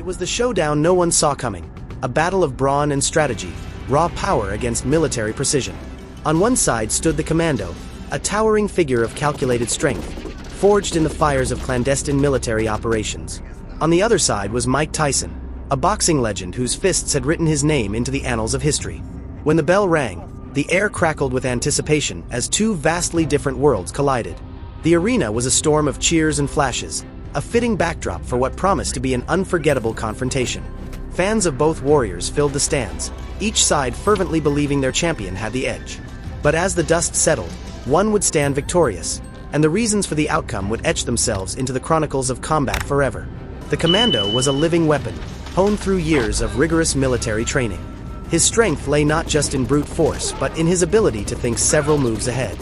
was the showdown no one saw coming, a battle of brawn and strategy, raw power against military precision. On one side stood the Commando, a towering figure of calculated strength, forged in the fires of clandestine military operations. On the other side was Mike Tyson, a boxing legend whose fists had written his name into the annals of history. When the bell rang, the air crackled with anticipation as two vastly different worlds collided. The arena was a storm of cheers and flashes, a fitting backdrop for what promised to be an unforgettable confrontation. Fans of both warriors filled the stands, each side fervently believing their champion had the edge. But as the dust settled, one would stand victorious, and the reasons for the outcome would etch themselves into the chronicles of combat forever. The Commando was a living weapon, honed through years of rigorous military training. His strength lay not just in brute force, but in his ability to think several moves ahead.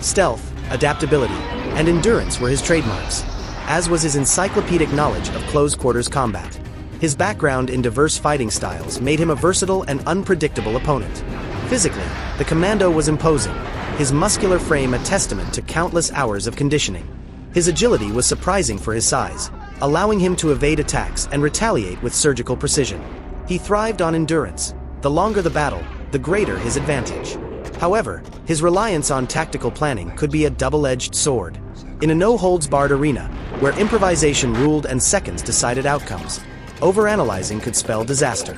Stealth, adaptability, and endurance were his trademarks, as was his encyclopedic knowledge of close-quarters combat. His background in diverse fighting styles made him a versatile and unpredictable opponent. Physically, the Commando was imposing, his muscular frame a testament to countless hours of conditioning. His agility was surprising for his size, allowing him to evade attacks and retaliate with surgical precision. He thrived on endurance. The longer the battle, the greater his advantage. However, his reliance on tactical planning could be a double-edged sword. In a no-holds-barred arena, where improvisation ruled and seconds decided outcomes, overanalyzing could spell disaster.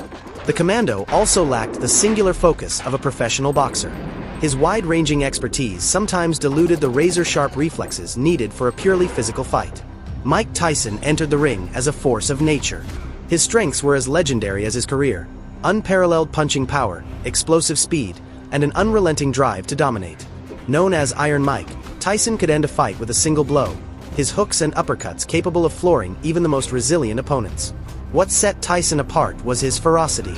The Commando also lacked the singular focus of a professional boxer. His wide-ranging expertise sometimes diluted the razor-sharp reflexes needed for a purely physical fight. Mike Tyson entered the ring as a force of nature. His strengths were as legendary as his career: unparalleled punching power, explosive speed, and an unrelenting drive to dominate. Known as Iron Mike, Tyson could end a fight with a single blow, his hooks and uppercuts capable of flooring even the most resilient opponents. What set Tyson apart was his ferocity.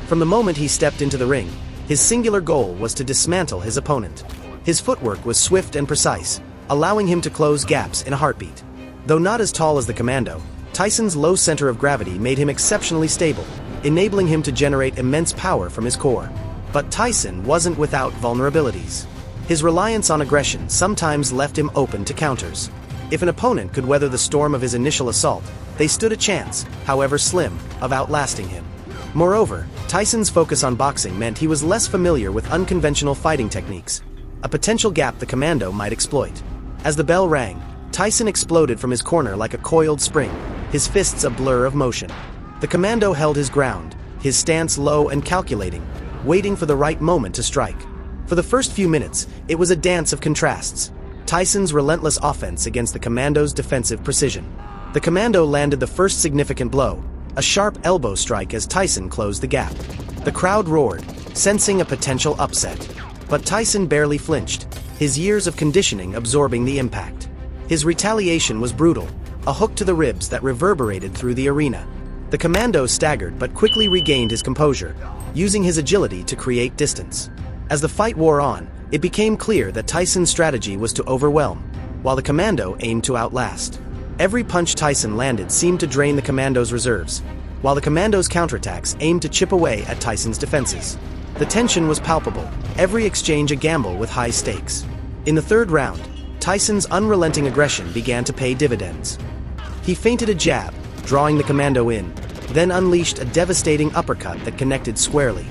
From the moment he stepped into the ring, his singular goal was to dismantle his opponent. His footwork was swift and precise, allowing him to close gaps in a heartbeat. Though not as tall as the Commando, Tyson's low center of gravity made him exceptionally stable, enabling him to generate immense power from his core. But Tyson wasn't without vulnerabilities. His reliance on aggression sometimes left him open to counters. If an opponent could weather the storm of his initial assault, they stood a chance, however slim, of outlasting him. Moreover, Tyson's focus on boxing meant he was less familiar with unconventional fighting techniques, a potential gap the Commando might exploit. As the bell rang, Tyson exploded from his corner like a coiled spring, his fists a blur of motion. The Commando held his ground, his stance low and calculating, waiting for the right moment to strike. For the first few minutes, it was a dance of contrasts. Tyson's relentless offense against the Commando's defensive precision. The Commando landed the first significant blow, a sharp elbow strike as Tyson closed the gap. The crowd roared, sensing a potential upset. But Tyson barely flinched, his years of conditioning absorbing the impact. His retaliation was brutal, a hook to the ribs that reverberated through the arena. The Commando staggered but quickly regained his composure, using his agility to create distance. As the fight wore on, it became clear that Tyson's strategy was to overwhelm, while the Commando aimed to outlast. Every punch Tyson landed seemed to drain the Commando's reserves, while the Commando's counterattacks aimed to chip away at Tyson's defenses. The tension was palpable, every exchange a gamble with high stakes. In the third round, Tyson's unrelenting aggression began to pay dividends. He feinted a jab, drawing the Commando in, then unleashed a devastating uppercut that connected squarely.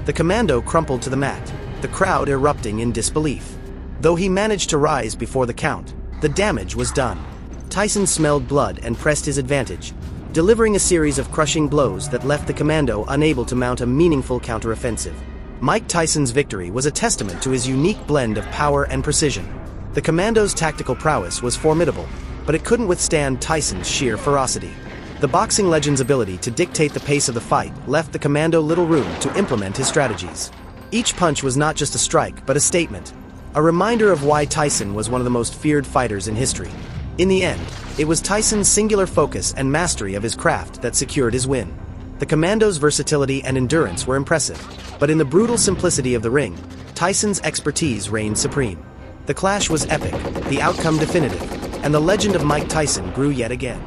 The Commando crumpled to the mat, the crowd erupting in disbelief. Though he managed to rise before the count, the damage was done. Tyson smelled blood and pressed his advantage, delivering a series of crushing blows that left the Commando unable to mount a meaningful counteroffensive. Mike Tyson's victory was a testament to his unique blend of power and precision. The Commando's tactical prowess was formidable, but it couldn't withstand Tyson's sheer ferocity. The boxing legend's ability to dictate the pace of the fight left the Commando little room to implement his strategies. Each punch was not just a strike, but a statement, a reminder of why Tyson was one of the most feared fighters in history. In the end, it was Tyson's singular focus and mastery of his craft that secured his win. The Commando's versatility and endurance were impressive, but in the brutal simplicity of the ring, Tyson's expertise reigned supreme. The clash was epic, the outcome definitive, and the legend of Mike Tyson grew yet again.